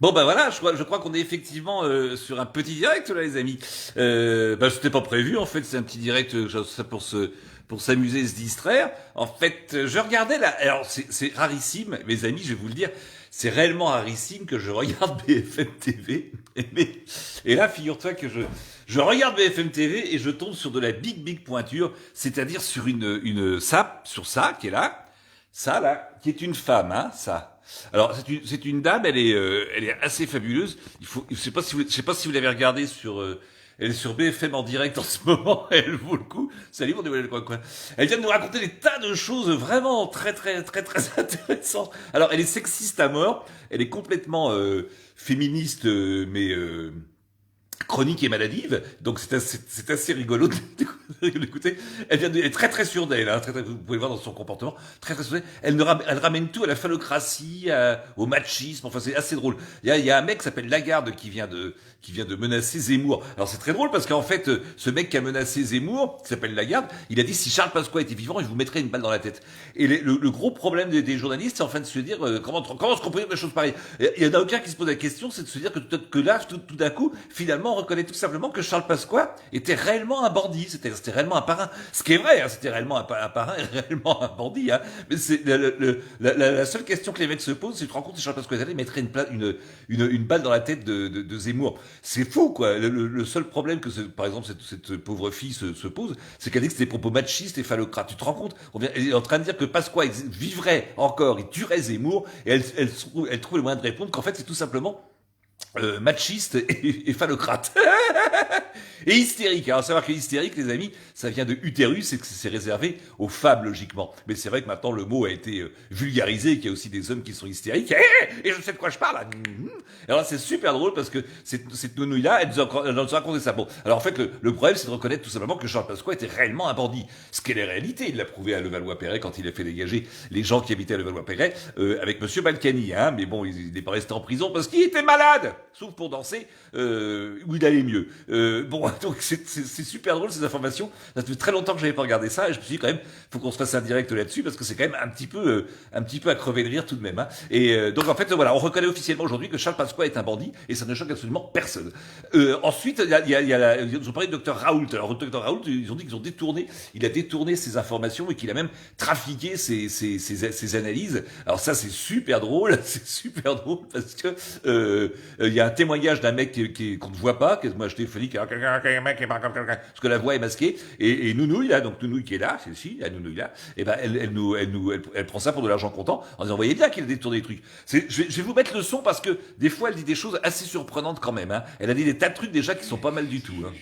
Bon bah voilà, je crois qu'on est effectivement sur un petit direct là les amis. C'était pas prévu en fait, c'est un petit direct ça pour s'amuser et se distraire. En fait, je regardais là, alors c'est rarissime mes amis, je vais vous le dire, c'est réellement rarissime que je regarde BFM TV. Et là, figure-toi que je regarde BFM TV et je tombe sur de la big pointure, c'est-à-dire sur sur ça qui est là, ça là, qui est une femme, hein, ça. Alors c'est une dame, elle est assez fabuleuse. Je je sais pas si vous l'avez regardée elle est sur BFM en direct en ce moment. Elle vaut le coup. Salut mon nouvel quoi. Elle vient de nous raconter des tas de choses vraiment très intéressantes. Alors elle est sexiste à mort. Elle est complètement féministe, mais chronique et maladive, donc c'est assez rigolo de l'écouter. Elle est très sûre d'elle, hein, vous pouvez voir dans son comportement, très sûre d'elle. Elle ramène tout à la phallocratie, au machisme, enfin c'est assez drôle. Il y a un mec qui s'appelle Lagarde qui vient de menacer Zemmour. Alors c'est très drôle parce qu'en fait, ce mec qui a menacé Zemmour, qui s'appelle Lagarde, il a dit si Charles Pasqua était vivant, il vous mettrait une balle dans la tête. Et le gros problème des journalistes, c'est en fait de se dire comment se qu'on peut dire des choses pareilles. Il y en a aucun qui se pose la question, c'est de se dire que là, tout d'un coup, finalement, on reconnaît tout simplement que Charles Pasqua était réellement un bandit, c'était réellement un parrain. Ce qui est vrai, hein, c'était réellement un parrain et réellement un bandit. Hein. Mais c'est la seule question que les mecs se posent, c'est tu te rends compte si Charles Pasqua était allé, il mettrait une balle dans la tête de Zemmour. C'est fou, quoi. Le seul problème que, par exemple, cette pauvre fille se pose, c'est qu'elle dit que c'est des propos machistes et phallocrates. Tu te rends compte? Elle est en train de dire que Pasqua vivrait encore, il tuerait Zemmour, et elle trouve le moyen de répondre qu'en fait, c'est tout simplement machiste et phallocrate. Et hystérique. Alors, savoir que hystérique, les amis, ça vient de utérus et que c'est réservé aux femmes, logiquement. Mais c'est vrai que maintenant, le mot a été vulgarisé et qu'il y a aussi des hommes qui sont hystériques. Et je sais de quoi je parle. Alors là, c'est super drôle parce que cette nounouille-là, elle nous a raconté ça. Bon, alors en fait, le problème, c'est de reconnaître tout simplement que Charles Pasqua était réellement un bandit. Ce qu'est la réalité. Il l'a prouvé à Levallois-Perret quand il a fait dégager les gens qui habitaient à Levallois-Perret avec Monsieur Balkany. Hein. Mais bon, il n'est pas resté en prison parce qu'il était malade, sauf pour danser où il allait mieux. Donc c'est super drôle ces informations. Ça fait très longtemps que j'avais pas regardé ça et je me suis dit quand même, faut qu'on se fasse un direct là-dessus parce que c'est quand même un petit peu à crever de rire tout de même. Hein. Et donc en fait voilà, on reconnaît officiellement aujourd'hui que Charles Pasqua est un bandit et ça ne choque absolument personne. Ensuite, ils ont parlé de Dr Raoult. Alors Dr Raoult, ils ont dit il a détourné ses informations et qu'il a même trafiqué ses analyses. Alors ça c'est super drôle, parce que il y a un témoignage d'un mec qu'on ne voit pas, moi je téléphonique, parce que la voix est masquée, et Nounouille là, donc Nounouille qui est là, c'est la Nounouille là, et ben elle prend ça pour de l'argent comptant en disant, vous voyez bien qu'il a détourné des trucs. Je vais vous mettre le son parce que des fois elle dit des choses assez surprenantes quand même. Hein. Elle a dit des tas de trucs déjà qui sont pas mal du tout. Hein.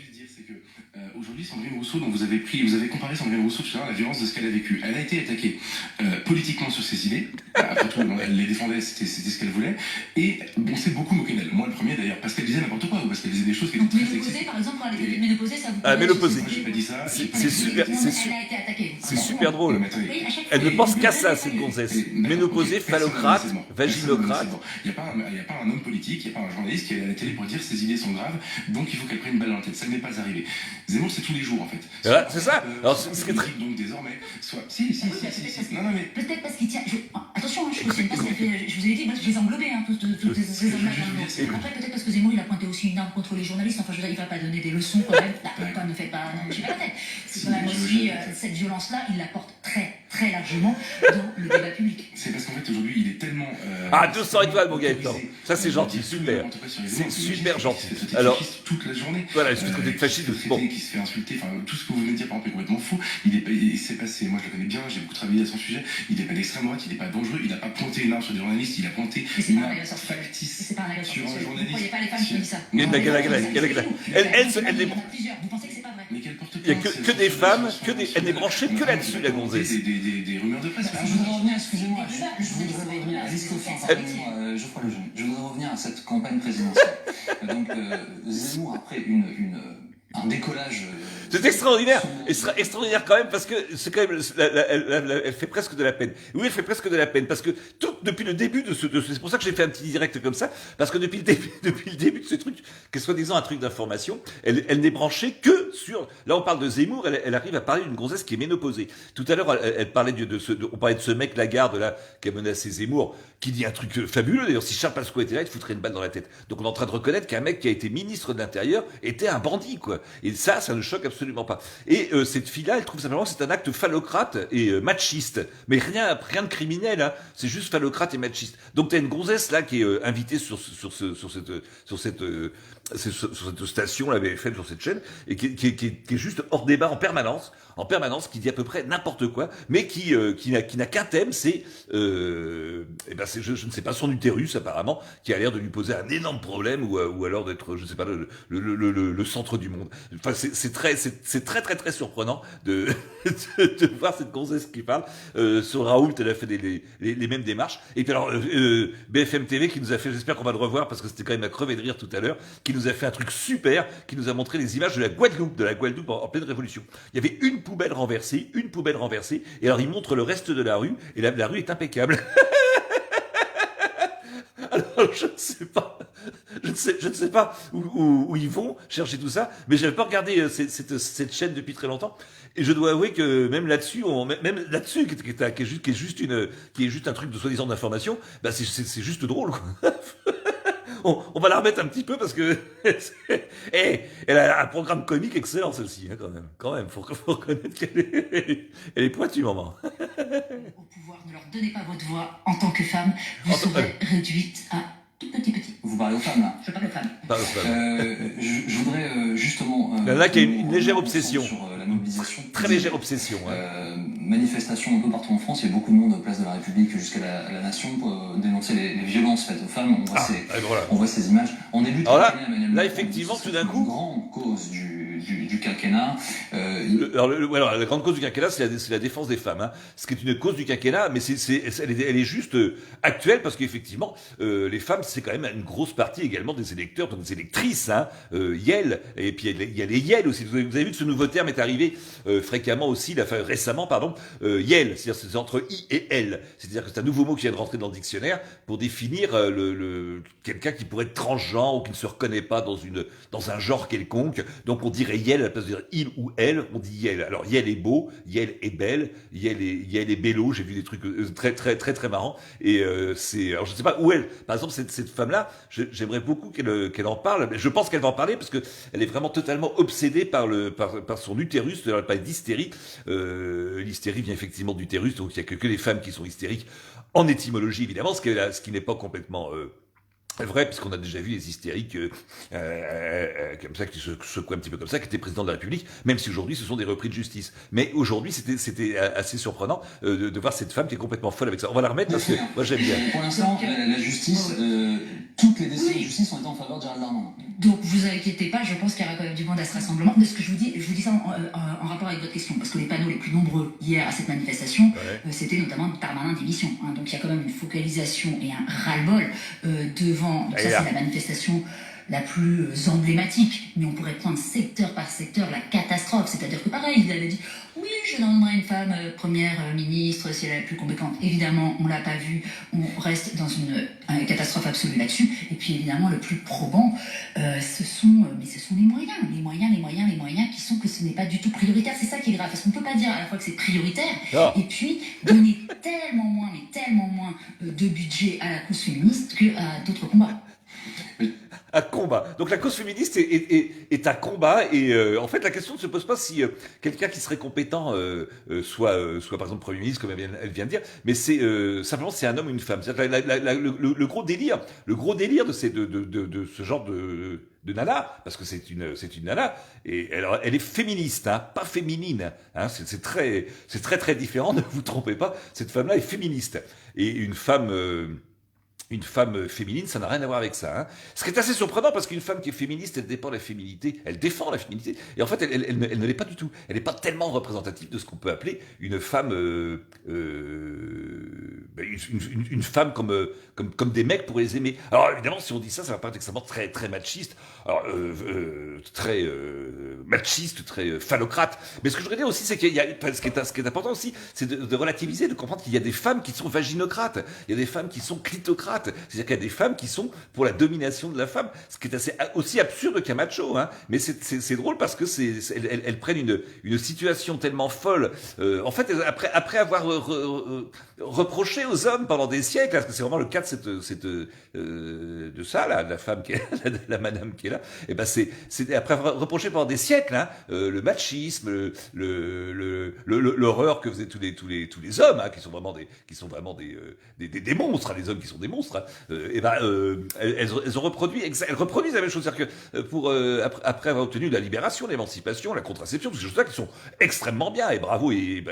Aujourd'hui, Sandrine Rousseau, dont vous avez comparé Sandrine Rousseau tout à l'heure, la violence de ce qu'elle a vécu. Elle a été attaquée politiquement sur ses idées. Après tout, elle les défendait, c'était ce qu'elle voulait. Et on s'est beaucoup moqué d'elle. Moi, le premier d'ailleurs, parce qu'elle disait n'importe quoi, ou parce qu'elle disait des choses qui étaient très sexistes. Par exemple, quand elle était ménopausée, ça vous Ah, ménopausée. Moi, j'ai pas dit ça. C'est super drôle. Elle ne pense qu'à ça, cette gonzesse. Ménopausée, phallocrate, vaginocrate. Il n'y a pas un homme politique, il n'y a pas un journaliste qui est à la télé pour dire ses idées sont graves, donc il faut qu'elle prenne une balle dans la tête. Ça n'est pas arrivé. Zemmour, c'est tous les jours en fait. Voilà, c'est ça. Alors, ce qui est très... Donc désormais, si. Non, mais peut-être parce qu'il tient. Attention, je vous ai dit, moi je les englobais, hein, tous ces hommes-là. Après, peut-être parce que Zemmour, il a pointé aussi une arme contre les journalistes. Enfin, je veux dire, il ne va pas donner des leçons quand même. Quand ne fait pas, non, j'ai pas la tête. C'est quand même aussi cette violence-là, il la porte très largement dans le débat public. C'est parce qu'en fait aujourd'hui, il est tellement. 200 étoiles, mon Gaëtan. Ça, c'est gentil, super. C'est super gentil. Alors, toute la journée. Voilà, je suis de fasciste. Bon. Qui se fait insulter, enfin, tout ce que vous venez de dire, par exemple, est complètement fou. Il s'est passé, moi je le connais bien, j'ai beaucoup travaillé à son sujet. Il n'est pas d'extrême droite, il n'est pas dangereux, il n'a pas pointé une arme sur des journalistes, il a pointé une arme factice sur un journaliste. Vous ne croyez pas les femmes qui disent ça. Elle Vous pensez que c'est pas vrai. il n'y a que des femmes, elle n'est branchée que là-dessus, la gonzesse. Des rumeurs de presse. Je voudrais revenir, excusez-moi, je voudrais revenir, Geoffroy Lejeune, je voudrais revenir à cette campagne présidentielle. Donc, Zemmour, après un décollage. C'est extraordinaire, extraordinaire quand même, parce que c'est quand même, elle fait presque de la peine. Oui, elle fait presque de la peine, parce que depuis le début c'est pour ça que j'ai fait un petit direct comme ça, parce que depuis le début de ce truc, que soi-disant un truc d'information, elle n'est branchée que là on parle de Zemmour, elle arrive à parler d'une gonzesse qui est ménopausée. Tout à l'heure, elle parlait on parlait de ce mec Lagarde là qui a menacé Zemmour, qui dit un truc fabuleux. D'ailleurs, si Charles Pasqua était là, il te foutrait une balle dans la tête. Donc on est en train de reconnaître qu'un mec qui a été ministre de l'Intérieur était un bandit, quoi. Et ça ne choque absolument pas. Et cette fille-là, elle trouve simplement que c'est un acte phallocrate et machiste, mais rien de criminel, hein. C'est juste phallocrate et machiste. Donc t'as une gonzesse là qui est invitée sur cette station, la BFM, sur cette chaîne, et qui est juste hors débat en permanence, qui dit à peu près n'importe quoi, mais qui n'a qu'un thème, c'est je ne sais pas, son utérus apparemment, qui a l'air de lui poser un énorme problème, ou alors d'être, je ne sais pas, le centre du monde. Enfin, c'est très surprenant de voir cette gonzesse qui parle. Sur Raoult, elle a fait les mêmes démarches. Et puis alors, BFM TV qui nous a fait, j'espère qu'on va le revoir parce que c'était quand même à crever de rire tout à l'heure, qui nous a fait un truc super, qui nous a montré les images de la Guadeloupe en pleine révolution. Il y avait une poubelle renversée, et alors il montre le reste de la rue, et la rue est impeccable. Alors, je ne sais pas où ils vont chercher tout ça, mais j'avais pas regardé cette chaîne depuis très longtemps, et je dois avouer que même là-dessus, qui est juste un truc de soi-disant d'information, bah c'est juste drôle, quoi. On va la remettre un petit peu parce que elle a un programme comique excellent, celle-ci, hein, quand même, faut reconnaître qu'elle est pointue, maman. Au pouvoir, ne leur donnez pas votre voix en tant que femme, vous serez réduite à tout petit. Vous parlez aux femmes, là? Je parle aux femmes. Je voudrais justement... Il y en a qui a une légère obsession. Sur la mobilisation. Très légère obsession. Ouais. Manifestation un peu partout en France, il y a beaucoup de monde, place de la République jusqu'à la Nation, pour dénoncer les violences faites aux femmes. On voit ces images. En début de quinquennat, là, effectivement, tout d'un coup... C'est une grande cause du quinquennat. Alors, la grande cause du quinquennat, c'est la défense des femmes. Hein. Ce qui est une cause du quinquennat, mais elle est juste actuelle parce qu'effectivement, les femmes, c'est quand même une grosse partie également des électeurs, donc des électrices. Hein. Yel, et puis il y a les Yel aussi. Vous avez vu que ce nouveau terme est arrivé fréquemment aussi, récemment, pardon. Yel, c'est-à-dire c'est entre I et L. C'est-à-dire que c'est un nouveau mot qui vient de rentrer dans le dictionnaire pour définir quelqu'un qui pourrait être transgenre ou qui ne se reconnaît pas dans un genre quelconque. Donc on dirait Yel à la place de dire il ou elle, on dit Yel. Alors Yel est beau, Yel est belle, Yel est bello. J'ai vu des trucs très marrants. Et alors je ne sais pas où elle. Par exemple cette femme-là, j'aimerais beaucoup qu'elle en parle. Je pense qu'elle va en parler parce que elle est vraiment totalement obsédée par son utérus. Elle parle d'hystérie. L'hystérie vient effectivement d'utérus, donc il n'y a que les femmes qui sont hystériques en étymologie évidemment, ce qui n'est pas complètement vrai, puisqu'on a déjà vu les hystériques comme ça, qui se secouaient un petit peu comme ça, qui étaient présidents de la République, même si aujourd'hui ce sont des repris de justice. Mais aujourd'hui, c'était assez surprenant de voir cette femme qui est complètement folle avec ça. On va la remettre parce que moi j'aime bien. Pour l'instant, la justice, toutes les décisions de justice ont été en faveur de Gérald Darmanin. Donc vous inquiétez pas, je pense qu'il y aura quand même du monde à ce rassemblement. De ce que je vous dis ça en rapport avec votre question, parce que les panneaux les plus nombreux hier à cette manifestation, c'était notamment Darmanin démission. Hein, donc il y a quand même une focalisation et un ras-le-bol devant. Donc ça, c'est la manifestation la plus emblématique, mais on pourrait prendre secteur par secteur la catastrophe. C'est-à-dire que pareil, il avait dit oui, je donnerai une femme première ministre si elle est la plus compétente. Évidemment, on l'a pas vu, on reste dans une catastrophe absolue là-dessus. Et puis évidemment, le plus probant, ce sont les moyens qui sont que ce n'est pas du tout prioritaire. C'est ça qui est grave, parce qu'on peut pas dire à la fois que c'est prioritaire et puis donner tellement moins de budget à la cause féministe qu'à d'autres combats. Un combat. Donc la cause féministe est un combat et en fait la question ne se pose pas si quelqu'un qui serait compétent soit par exemple Premier ministre comme elle vient de dire, mais c'est simplement c'est un homme ou une femme. Le gros délire de ce genre de nana, parce que c'est une nana et elle est féministe, hein, pas féminine, hein, c'est très différent, ne vous trompez pas. Cette femme-là est féministe et une femme féminine, ça n'a rien à voir avec ça. Hein. Ce qui est assez surprenant, parce qu'une femme qui est féministe, elle défend la féminité, et en fait, elle ne l'est pas du tout. Elle n'est pas tellement représentative de ce qu'on peut appeler une femme, une femme comme des mecs pourraient les aimer. Alors évidemment, si on dit ça va paraître extrêmement très machiste, alors très machiste, très phallocrate. Mais ce que je voudrais dire aussi, c'est qu'il y a, ce qui est important aussi, c'est de relativiser, de comprendre qu'il y a des femmes qui sont vaginocrates, il y a des femmes qui sont clitocrates. droite. C'est-à-dire qu'il y a des femmes qui sont pour la domination de la femme, ce qui est aussi absurde qu'un macho, hein. Mais c'est drôle parce que elles prennent une situation tellement folle. En fait, après avoir reproché aux hommes pendant des siècles, parce que c'est vraiment le cas de ça, là, de la femme qui est de la madame qui est là, et ben c'est après avoir reproché pendant des siècles, hein, le machisme, l'horreur que faisaient tous les hommes, hein, qui sont vraiment des monstres, hein, les hommes qui sont des monstres, hein, elles reproduisent la même chose, c'est-à-dire que après avoir obtenu la libération, l'émancipation, la contraception, toutes ces choses-là qui sont extrêmement bien, et bravo et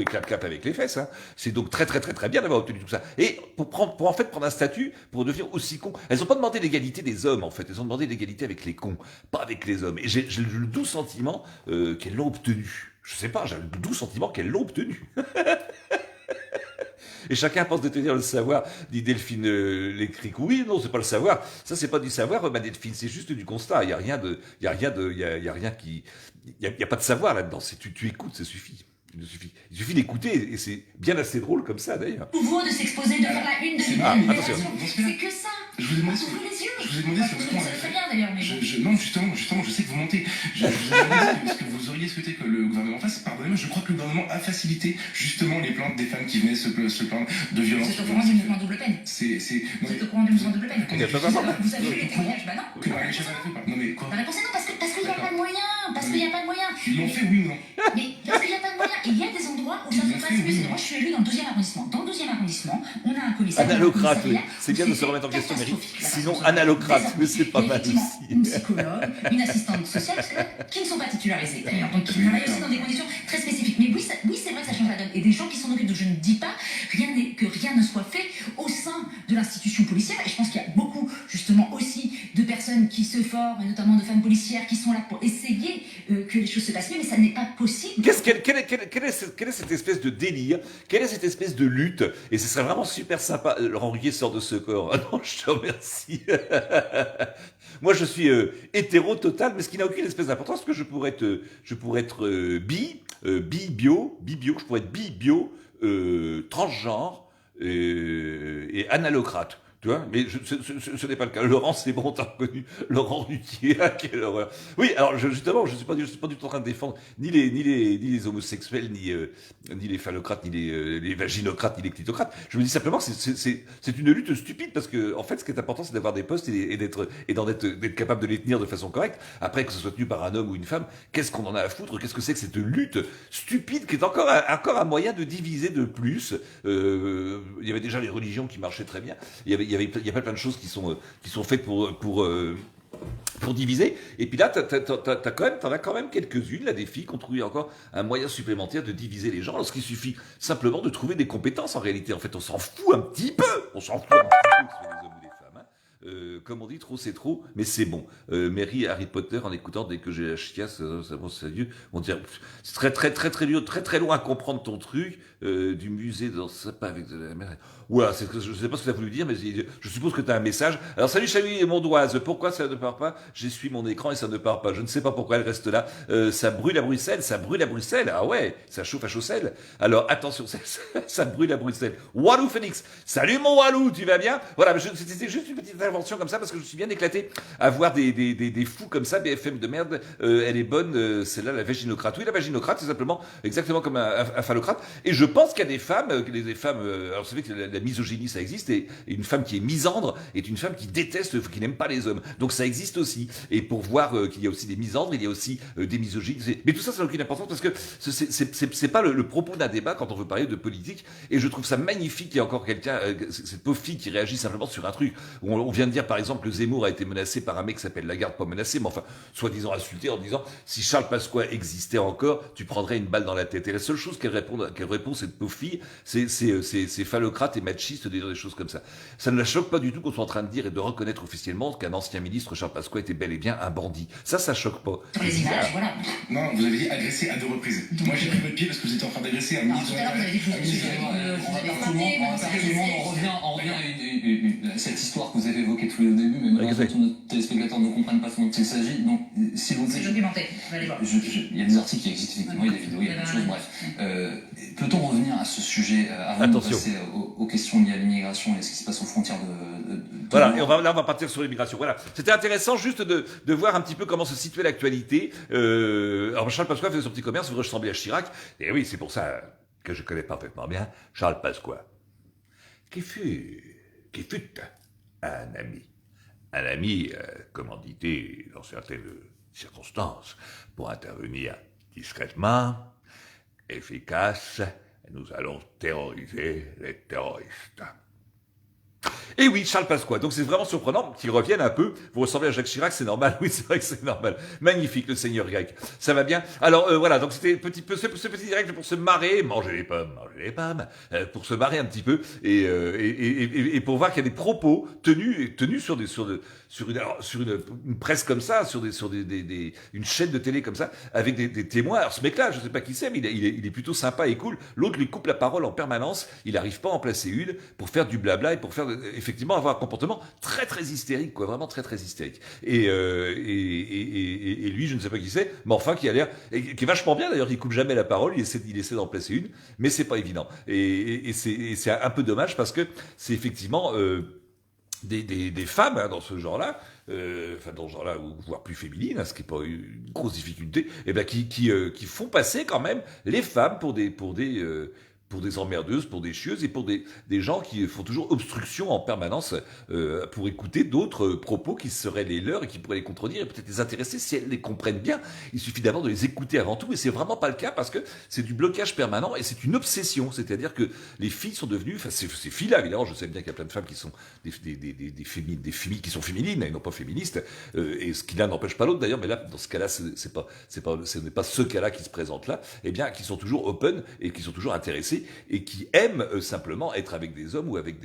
clap avec les fesses, hein. C'est donc très bien d'avoir obtenu tout ça. Et pour en fait prendre un statut, pour devenir aussi con, elles ont pas demandé l'égalité des hommes en fait, elles ont demandé l'égalité avec les cons, pas avec les hommes. Et j'ai le doux sentiment qu'elles l'ont obtenu. Je sais pas, j'ai le doux sentiment qu'elles l'ont obtenu. Et chacun pense détenir le savoir, dit Delphine Lécric. Oui, non, c'est pas le savoir. Ça, c'est pas du savoir, ma Delphine. C'est juste du constat. Il y a rien pas de savoir là-dedans. Tu écoutes, ça suffit. Il suffit d'écouter, et c'est bien assez drôle comme ça d'ailleurs. Nouveau de s'exposer, de faire la une de attention. C'est que ça. Je vous ai demandé Ouvrez les yeux. Je vous ai demandé Vous savez très bien d'ailleurs, mais non, justement, je sais que vous mentez. Je vous ai demandé ce que vous auriez souhaité que le gouvernement fasse. Pardonnez-moi, je crois que le gouvernement a facilité justement les plaintes des femmes qui venaient se plaindre de violences. vous êtes au courant du mouvement double peine. Vous êtes au courant du mouvement double peine. Vous avez vu les témoignages, bah non. Que Marie Chevalier fait pas. Non mais quoi? La réponse est non, parce qu'il n'y a pas de moyens. Parce qu'il n'y a pas de moyens. Ils l'ont fait, oui ou non? Mais parce qu'il n'y a pas de moyens. Et il y a des endroits où ça se passe mieux. Moi, je suis élue dans le 2e arrondissement. Dans le 2e arrondissement, on a un commissariat. Analocrate, oui. C'est bien de se remettre en question, Mary. Sinon, analocrate, mais c'est pas mal aussi. Une psychologue, une assistante sociale, qui ne sont pas titularisées d'ailleurs, donc qui travaillent aussi dans des conditions très spécifiques. Mais oui, c'est vrai que ça change la donne. Et des gens qui s'en occupent, donc je ne dis pas que rien ne soit fait au sein de l'institution policière. Et je pense qu'il y a beaucoup, justement, aussi de personnes qui se forment, et notamment de femmes policières, qui sont là pour essayer que les choses se passent mieux, mais ça n'est pas possible. Quelle est cette espèce de délire? Quelle est cette espèce de lutte? Et ce serait vraiment super sympa. Laurent Ruquier sort de ce corps. Ah non, je te remercie. Moi, je suis hétéro total, mais ce qui n'a aucune espèce d'importance, parce que je pourrais être bio, je pourrais être bio, transgenre et analocrate. Tu vois, mais ce n'est pas le cas. Laurent, c'est bon, t'as reconnu Laurent Ruquier, quelle horreur. Oui, alors justement, je suis pas du tout en train de défendre ni les homosexuels, ni les phallocrates, ni les vaginocrates, ni les clitocrates. Je me dis simplement que c'est une lutte stupide, parce que en fait, ce qui est important, c'est d'avoir des postes et d'être capable de les tenir de façon correcte. Après, que ce soit tenu par un homme ou une femme, qu'est-ce qu'on en a à foutre? Qu'est-ce que c'est que cette lutte stupide qui est encore un moyen de diviser de plus? Il y avait déjà les religions qui marchaient très bien. Il y a plein de choses qui sont faites pour diviser. Et puis là, t'en as quand même quelques-unes, là, des filles qui ont trouvé encore un moyen supplémentaire de diviser les gens, lorsqu'il suffit simplement de trouver des compétences, en réalité. En fait, on s'en fout un petit peu. On s'en fout un petit peu que ce soit des hommes ou des femmes, hein. Comme on dit, trop c'est trop, mais c'est bon. Mary et Harry Potter, en écoutant dès que j'ai la chiasse, ça pense à Dieu, on dirait, c'est très dur, très loin à comprendre ton truc, du musée dans ça, pas avec de la mer. Voilà, je sais pas ce que tu as voulu dire, mais je suppose que tu as un message. Alors, salut Chaluy et Mondoise, pourquoi ça ne part pas? J'essuie mon écran et ça ne part pas. Je ne sais pas pourquoi elle reste là. Ça brûle à Bruxelles. Ah ouais, ça chauffe à Chausselle. Alors, attention, ça brûle à Bruxelles. Walou Phoenix, salut mon Walou, tu vas bien? Voilà, c'était juste une petite intervention comme ça, parce que je suis bien éclaté à voir des fous comme ça, BFM de merde. Elle est bonne, celle-là, la vaginocrate. Oui, la vaginocrate, c'est simplement exactement comme un phallocrate. Et je pense qu'il y a des femmes, alors vous savez que la misogynie, ça existe, et une femme qui est misandre est une femme qui déteste, qui n'aime pas les hommes. Donc ça existe aussi. Et pour voir qu'il y a aussi des misandres, il y a aussi des misogynes. Mais tout ça, ça n'a aucune importance, parce que c'est pas le propos d'un débat quand on veut parler de politique. Et je trouve ça magnifique qu'il y ait encore quelqu'un, cette pauvre fille qui réagit simplement sur un truc. On vient de dire, par exemple, que Zemmour a été menacé par un mec qui s'appelle Lagarde, pas menacé, mais enfin, soi-disant insulté en disant, si Charles Pasqua existait encore, tu prendrais une balle dans la tête. Et la seule chose qu'elle répond cette pauvre fille, c'est phallocrate et machiste de dire des choses comme ça. Ça ne la choque pas du tout qu'on soit en train de dire et de reconnaître officiellement qu'un ancien ministre, Charles Pasqua, était bel et bien un bandit. Ça choque pas. Sur les images, voilà. Non, vous avez dit agressé à 2 reprises. Moi, j'ai pris votre pied parce que vous étiez en train d'agresser un ministre. Tout à l'heure, vous avez dit que vous avez frappé, On revient à cette histoire que vous avez évoquée tous les au début, mais malheureusement, Exact. tous nos téléspectateurs ne comprennent pas ce dont il s'agit. Donc, s'il vous plaît, C'est documenté, vous allez voir. il y a des articles qui existent, effectivement, il y a des vidéos, il y a des choses, bref. Peut-on revenir à ce sujet avant Attention. de passer aux questions liées à l'immigration et ce qui se passe aux frontières de Voilà, et là on va partir sur l'immigration. Voilà, c'était intéressant juste de voir un petit peu comment se situait l'actualité. Alors Charles Pasqua faisait son petit commerce, il ressemblait à Chirac. Et oui, c'est pour ça que je connais parfaitement bien Charles Pasqua, qui fut un ami commandité dans certaines circonstances pour intervenir discrètement, efficace. Nous allons terroriser les terroristes. Et oui, Charles Pasqua. Donc c'est vraiment surprenant qu'il revienne un peu. Vous ressemblez à Jacques Chirac, c'est normal. Oui, c'est vrai que c'est normal. Magnifique, le seigneur grec. Ça va bien. Alors voilà, donc c'était ce petit direct pour se marrer, manger les pommes, pour se marrer un petit peu et pour voir qu'il y a des propos tenus sur une presse comme ça, sur une chaîne de télé comme ça, avec des témoins. Alors ce mec-là, je sais pas qui c'est, mais il est plutôt sympa et cool. L'autre lui coupe la parole en permanence. Il n'arrive pas à en placer une pour faire du blabla et pour faire effectivement avoir un comportement très très hystérique, quoi, vraiment très très hystérique. Et lui, je ne sais pas qui c'est, mais enfin qui a l'air, qui est vachement bien d'ailleurs. Il coupe jamais la parole, il essaie d'en placer une, mais c'est pas évident. Et c'est un peu dommage parce que c'est effectivement des femmes hein, dans ce genre-là, dans ce genre-là, ou voire plus féminines, hein, ce qui n'est pas une grosse difficulté, et ben qui font passer quand même les femmes pour des emmerdeuses, pour des chieuses et pour des gens qui font toujours obstruction en permanence pour écouter d'autres propos qui seraient les leurs et qui pourraient les contredire et peut-être les intéresser si elles les comprennent bien. Il suffit d'abord de les écouter avant tout et c'est vraiment pas le cas parce que c'est du blocage permanent et c'est une obsession. C'est-à-dire que les filles sont devenues, enfin ces filles-là évidemment, je sais bien qu'il y a plein de femmes qui sont des filles qui sont féminines et non pas féministes et ce qui l'un n'empêche pas l'autre d'ailleurs, mais là dans ce cas-là ce n'est pas ce cas-là qui se présente là, et bien qui sont toujours open et qui sont toujours intéressés et qui aiment simplement être avec des hommes ou avec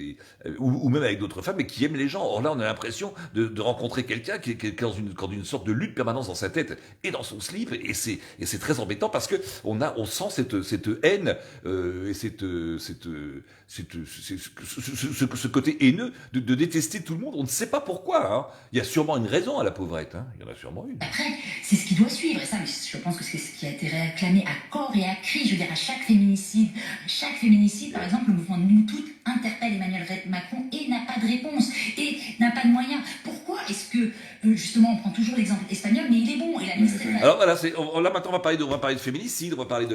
ou même avec d'autres femmes et qui aiment les gens. Or là, on a l'impression de rencontrer quelqu'un qui est dans une sorte de lutte permanente dans sa tête et dans son slip et c'est très embêtant parce que on sent cette haine et ce côté haineux de détester tout le monde. On ne sait pas pourquoi. Hein. Il y a sûrement une raison à la pauvrette. Hein. Il y en a sûrement une. Après, c'est ce qui doit suivre, et ça, je pense que c'est ce qui a été réclamé à corps et à cri, je veux dire, à chaque féminicide, par exemple, le mouvement Nous Toutes interpelle Emmanuel Macron et n'a pas de réponse, et n'a pas de moyens. Pourquoi est-ce que, justement, on prend toujours l'exemple espagnol, mais il est bon, et la ministre... Alors voilà, là maintenant on va parler de féminicide, on va parler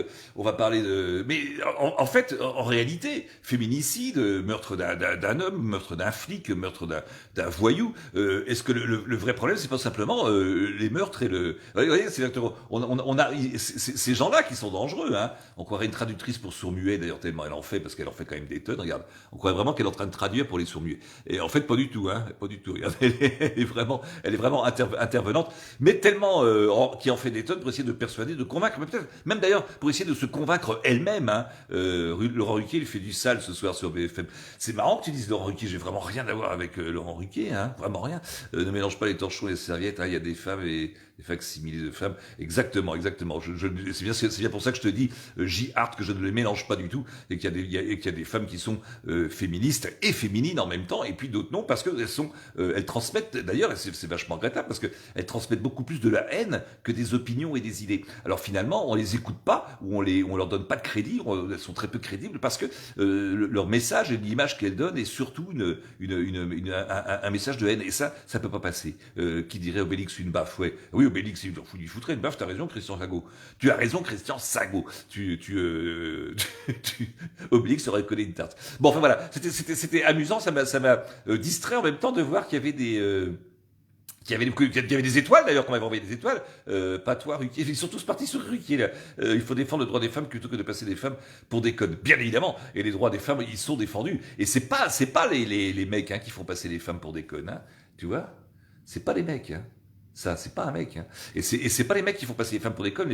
de, mais en fait, en réalité, féminicide, meurtre d'un homme, meurtre d'un flic, meurtre d'un voyou, est-ce que le vrai problème c'est pas simplement les meurtres et le, vous voyez, c'est exactement, on a ces gens-là qui sont dangereux, hein. On croirait une traductrice pour sourds-muets d'ailleurs tellement elle en fait parce qu'elle en fait quand même des tonnes, regarde, on croirait vraiment qu'elle est en train de traduire pour les sourds-muets. Et en fait pas du tout, hein, pas du tout. Regarde, elle est vraiment intervenante, mais tellement qui en fait des tonnes pour essayer de persuader, de convaincre, mais peut-être même d'ailleurs pour essayer de se convaincre elle-même. Hein. Laurent Ruquier, il fait du sale ce soir sur BFM. C'est marrant que tu dises Laurent Ruquier, j'ai vraiment rien à voir avec Laurent Ruquier, hein, vraiment rien. Ne mélange pas les torchons et les serviettes, hein, il y a des femmes et des facsimilés de femmes. Exactement. C'est bien pour ça que je te dis, J-Art, que je ne les mélange pas du tout, et qu'il y a des femmes qui sont féministes et féminines en même temps, et puis d'autres non, parce que elles transmettent, d'ailleurs, et c'est vachement regrettable, parce que elles transmettent beaucoup plus de la haine que des opinions et des idées. Alors finalement, on les écoute pas, ou on leur donne pas de crédit, elles sont très peu crédibles, parce que leur message et l'image qu'elles donnent est surtout un message de haine, et ça peut pas passer. Qui dirait Obélix une baffe? Ouais. Oui, Obélix, il lui foutrait une baffe, t'as raison, Christian Sago. Tu as raison, Christian Sago. Obélix aurait collé une tarte. Bon, enfin voilà, c'était amusant, ça m'a distrait en même temps de voir qu'il y avait qu'il y avait des étoiles d'ailleurs, qu'on m'avait envoyé des étoiles, pas toi Ruquier, ils sont tous partis sur Ruquier là. Il faut défendre le droit des femmes plutôt que de passer des femmes pour des connes, bien évidemment, et les droits des femmes ils sont défendus, et c'est pas les mecs hein, qui font passer les femmes pour des connes, hein, tu vois, c'est pas les mecs, hein. Ça, c'est pas un mec. Hein. Et c'est pas les mecs qui font passer les femmes pour des connes.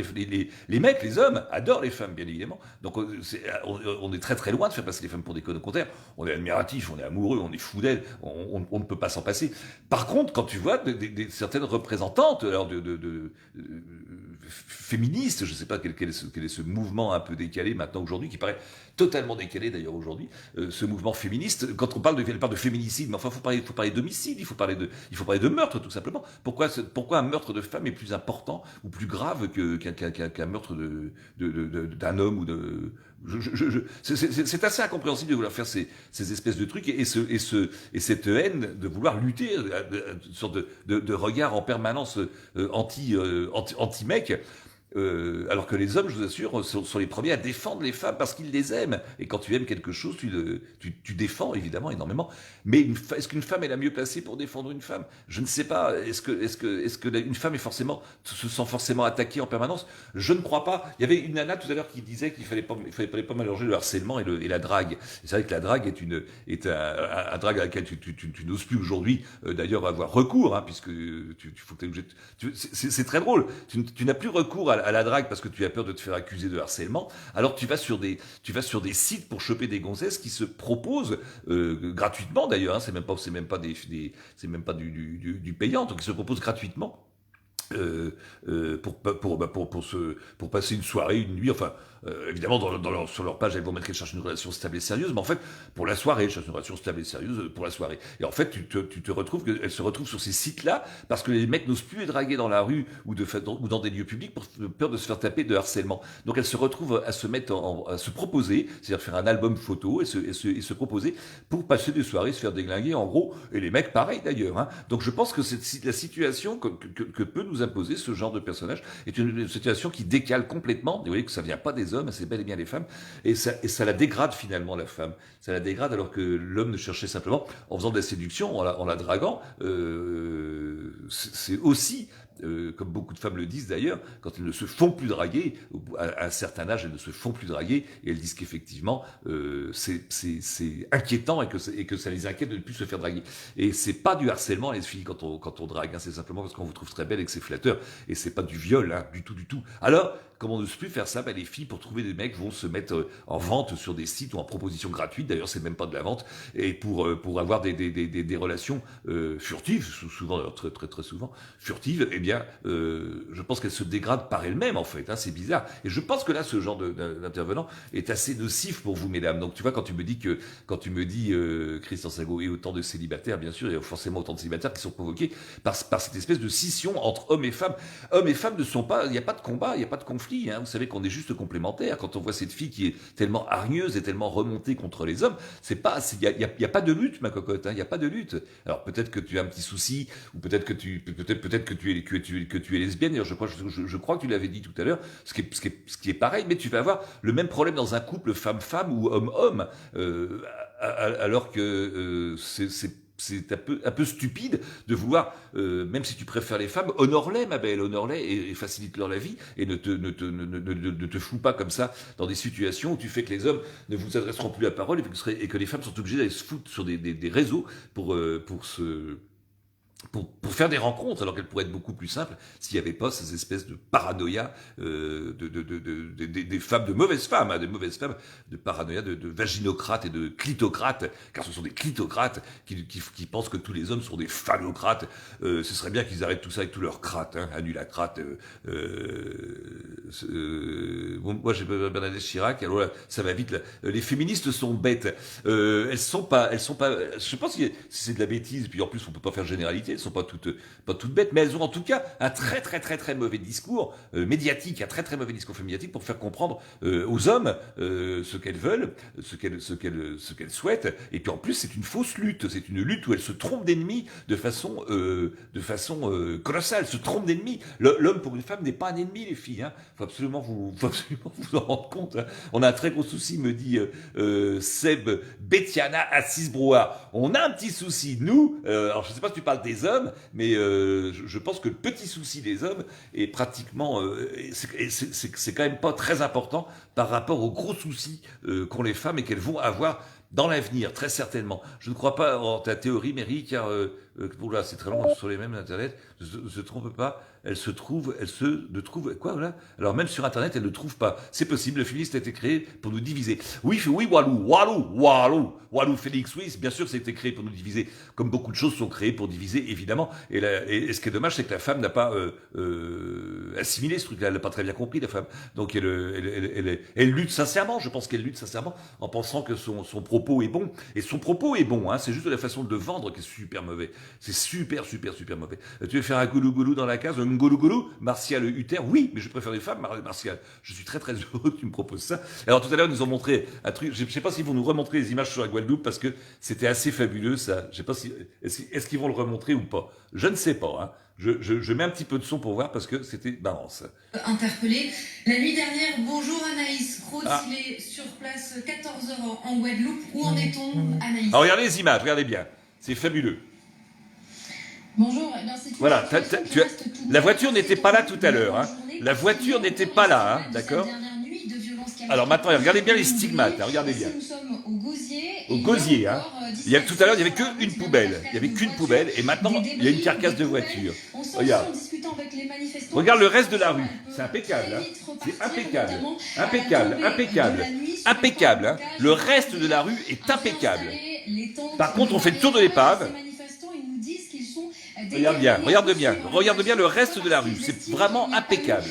Les mecs, les hommes, adorent les femmes, bien évidemment. Donc, on est très très loin de faire passer les femmes pour des connes. Au contraire, on est admiratif, on est amoureux, on est fou d'elles. On ne peut pas s'en passer. Par contre, quand tu vois certaines représentantes alors féministe, je ne sais pas quel est ce mouvement un peu décalé maintenant aujourd'hui, qui paraît totalement décalé d'ailleurs aujourd'hui, ce mouvement féministe, quand on parle de féminicide, mais enfin il faut parler d'homicide, il faut parler de meurtre tout simplement. Pourquoi un meurtre de femme est plus important ou plus grave qu'un meurtre d'un homme ou de... C'est assez incompréhensible de vouloir faire ces espèces de trucs et cette haine de vouloir lutter, une sorte de regard en permanence anti-mec. Alors que les hommes, je vous assure, sont les premiers à défendre les femmes parce qu'ils les aiment. Et quand tu aimes quelque chose, tu défends évidemment énormément. Mais est-ce qu'une femme est la mieux placée pour défendre une femme? Je ne sais pas. Est-ce que une femme se sent forcément attaquée en permanence? Je ne crois pas. Il y avait une nana tout à l'heure qui disait qu'il fallait pas mélanger le harcèlement et la drague. Et c'est vrai que la drague est un drague à laquelle tu n'oses plus aujourd'hui d'ailleurs avoir recours, hein, puisque faut que c'est très drôle. Tu n'as plus recours à la drague parce que tu as peur de te faire accuser de harcèlement. Alors tu vas sur des sites pour choper des gonzesses qui se proposent gratuitement d'ailleurs. Hein, c'est même pas du payant, donc ils se proposent gratuitement. Pour passer une soirée, une nuit, enfin, évidemment, sur leur page, elles vont mettre qu'elles cherchent une relation stable et sérieuse, mais en fait, pour la soirée, elles cherchent une relation stable et sérieuse pour la soirée. Et en fait, elles se retrouvent sur ces sites-là, parce que les mecs n'osent plus les draguer dans la rue ou dans des lieux publics pour peur de se faire taper de harcèlement. Donc elles se retrouvent à se proposer, c'est-à-dire faire un album photo et se proposer pour passer des soirées, se faire déglinguer, en gros, et les mecs pareil d'ailleurs. Hein. Donc je pense que la situation que peut nous imposer ce genre de personnage est une situation qui décale complètement. Vous voyez que ça vient pas des hommes, c'est bel et bien les femmes, et ça la dégrade finalement, la femme. Ça la dégrade alors que l'homme ne cherchait simplement, en faisant de la séduction, en la draguant, c'est aussi comme beaucoup de femmes le disent d'ailleurs, quand elles ne se font plus draguer, à un certain âge, elles ne se font plus draguer, et elles disent qu'effectivement, c'est inquiétant et que ça les inquiète de ne plus se faire draguer. Et c'est pas du harcèlement, les filles, quand on drague, hein, c'est simplement parce qu'on vous trouve très belle et que c'est flatteur, et c'est pas du viol, hein, du tout. Alors, comme on n'ose plus faire ça, les filles, pour trouver des mecs, vont se mettre en vente sur des sites ou en proposition gratuite, d'ailleurs c'est même pas de la vente, et pour avoir des relations furtives, souvent, très souvent, furtives, eh bien, je pense qu'elles se dégradent par elles-mêmes, en fait, hein, c'est bizarre. Et je pense que là, ce genre d'intervenant est assez nocif pour vous, mesdames. Donc tu vois, quand tu me dis, Christian Sago, et autant de célibataires, bien sûr, il y a forcément autant de célibataires qui sont provoqués par cette espèce de scission entre hommes et femmes. Hommes et femmes ne sont pas, il n'y a pas de combat, il n'y a pas de conflit. Hein. Vous savez qu'on est juste complémentaires. Quand on voit cette fille qui est tellement hargneuse et tellement remontée contre les hommes, il y a pas de lutte, ma cocotte. Hein. Il y a pas de lutte. Alors peut-être que tu as un petit souci, ou peut-être que tu es lesbienne. D'ailleurs, je crois que tu l'avais dit tout à l'heure. Ce qui est pareil, mais tu vas avoir le même problème dans un couple femme-femme ou homme-homme, alors que c'est un peu stupide de vouloir, même si tu préfères les femmes, honore-les, ma belle, honore-les et facilite-leur la vie et ne te fous pas comme ça dans des situations où tu fais que les hommes ne vous adresseront plus la parole et que les femmes sont obligées d'aller se foutre sur des réseaux pour faire des rencontres, alors qu'elles pourraient être beaucoup plus simples s'il n'y avait pas ces espèces de paranoïa des femmes, de mauvaises femmes, de paranoïa de vaginocrates et de clitocrates, car ce sont des clitocrates qui pensent que tous les hommes sont des phallocrates. Ce serait bien qu'ils arrêtent tout ça avec tous leurs crates, hein, annulacrates. Moi j'ai Bernadette Chirac, alors là, ça va vite. Là. Les féministes sont bêtes. Elles sont pas. Je pense que c'est de la bêtise. Puis en plus, on peut pas faire généralité. Elles sont pas toutes bêtes, mais elles ont en tout cas un très mauvais discours médiatique, un très mauvais discours médiatique pour faire comprendre aux hommes ce qu'elles veulent, ce qu'elles souhaitent. Et puis en plus, c'est une fausse lutte. C'est une lutte où elles se trompent d'ennemis de façon colossale. Se trompent d'ennemis. L'homme pour une femme n'est pas un ennemi, les filles. Hein. Faut absolument vous en rendre compte. Hein. On a un très gros souci, me dit Seb Betiana Assis Brouard. On a un petit souci, nous. Alors je sais pas si tu parles des hommes, mais je pense que le petit souci des hommes est pratiquement, c'est quand même pas très important par rapport aux gros soucis qu'ont les femmes et qu'elles vont avoir dans l'avenir, très certainement. Je ne crois pas en ta théorie, Mary, car là, c'est très long sur les mêmes d'internet. Ne se trompe pas. elle ne trouve quoi là? Alors même sur Internet, elle ne trouve pas. C'est possible, le féministe a été créé pour nous diviser. Oui, Walou, Félix, oui, bien sûr que c'était créé pour nous diviser, comme beaucoup de choses sont créées pour diviser, évidemment. Et ce qui est dommage, c'est que la femme n'a pas assimilé ce truc-là, elle n'a pas très bien compris, la femme. Donc elle lutte sincèrement, je pense qu'elle lutte sincèrement, en pensant que son propos est bon. Et son propos est bon, hein, c'est juste la façon de le vendre qui est super mauvais. C'est super mauvais. Tu veux faire un goulou-goulou dans la case, un goulou-goulou, Martial Uther, oui, mais je préfère les femmes, Martial. Je suis très heureux que tu me proposes ça. Alors tout à l'heure, ils nous ont montré un truc, je ne sais pas s'ils vont nous remontrer les images sur la Guadeloupe, parce que c'était assez fabuleux, ça. Je sais pas si, est-ce qu'ils vont le remontrer ou pas? Je ne sais pas, hein. Je mets un petit peu de son pour voir, parce que c'était marrant, ça. Interpellé. La nuit dernière, bonjour Anaïs Croce, il est sur place 14h en Guadeloupe. Où en est-on, Anaïs? Alors regardez les images, regardez bien. C'est fabuleux. Bonjour, voilà, la voiture n'était pas là tout à l'heure, hein. La voiture n'était pas là, hein, d'accord? Alors maintenant, regardez bien les stigmates, hein, regardez bien. Nous sommes au Gosier. Au Gosier, hein. Tout à l'heure, il n'y avait qu'une poubelle. Il n'y avait qu'une poubelle, et maintenant, il y a une carcasse de voiture. Regarde. Regarde le reste de la rue. C'est impeccable, hein. C'est impeccable. Impeccable, hein. Le reste de la rue est impeccable. Par contre, on fait le tour de l'épave. Regarde bien le reste de la rue, c'est vraiment impeccable.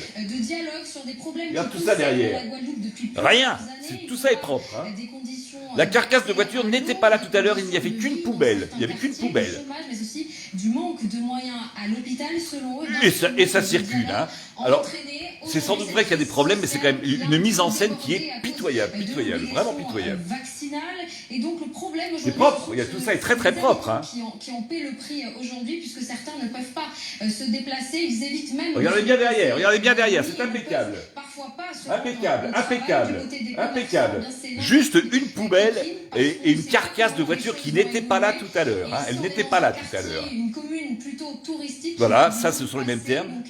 Regarde tout ça derrière. Rien, tout ça est propre. Hein. La carcasse de voiture n'était pas là tout à l'heure, il n'y avait qu'une poubelle. Il n'y avait qu'une poubelle. Et ça circule. Hein. Alors, c'est sans doute vrai qu'il y a des problèmes, mais c'est quand même une mise en scène qui est pitoyable, vraiment pitoyable. C'est propre, tout ça est très propre. Hein. Qui en paient le prix aujourd'hui, puisque certains ne peuvent pas se déplacer, ils évitent même... Regardez bien derrière, c'est impeccable. Impeccable. Juste une poubelle et une carcasse de voiture qui n'était pas là tout à l'heure. Hein. Elle n'était pas là tout à l'heure. Une commune plutôt touristique. Voilà, ça ce sont les mêmes termes.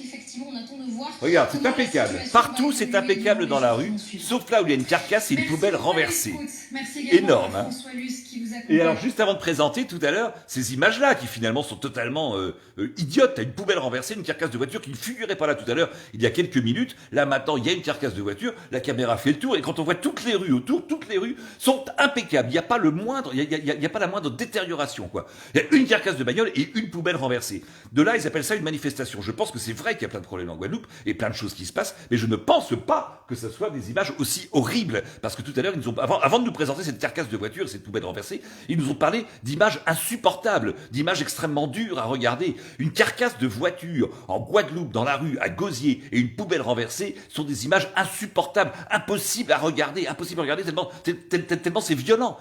Regarde, c'est impeccable. Partout, c'est impeccable dans la rue, sauf là où il y a une carcasse et une poubelle renversée. Énorme. Hein. Et alors, juste avant de présenter tout à l'heure ces images-là, qui finalement sont totalement idiotes, t'as une poubelle renversée, une carcasse de voiture qui ne figurait pas là tout à l'heure, il y a quelques minutes. Là, maintenant, il y a une carcasse de voiture, la caméra fait le tour, et quand on voit toutes les rues autour, toutes les rues sont impeccables. Il n'y a pas le moindre, il y a pas la moindre détérioration, quoi. Il y a une carcasse de bagnole et une poubelle renversée. De là, ils appellent ça une manifestation. Je pense que c'est vrai qu'il y a plein de problèmes en Guadeloupe et plein de choses qui se passent, mais je ne pense pas que ce soit des images aussi horribles, parce que tout à l'heure, avant de nous présenter cette carcasse de voiture, cette poubelle renversée, ils nous ont parlé d'images insupportables, d'images extrêmement dures à regarder. Une carcasse de voiture en Guadeloupe, dans la rue, à Gosier, et une poubelle renversée sont des images insupportables, impossibles à regarder, tellement c'est violent,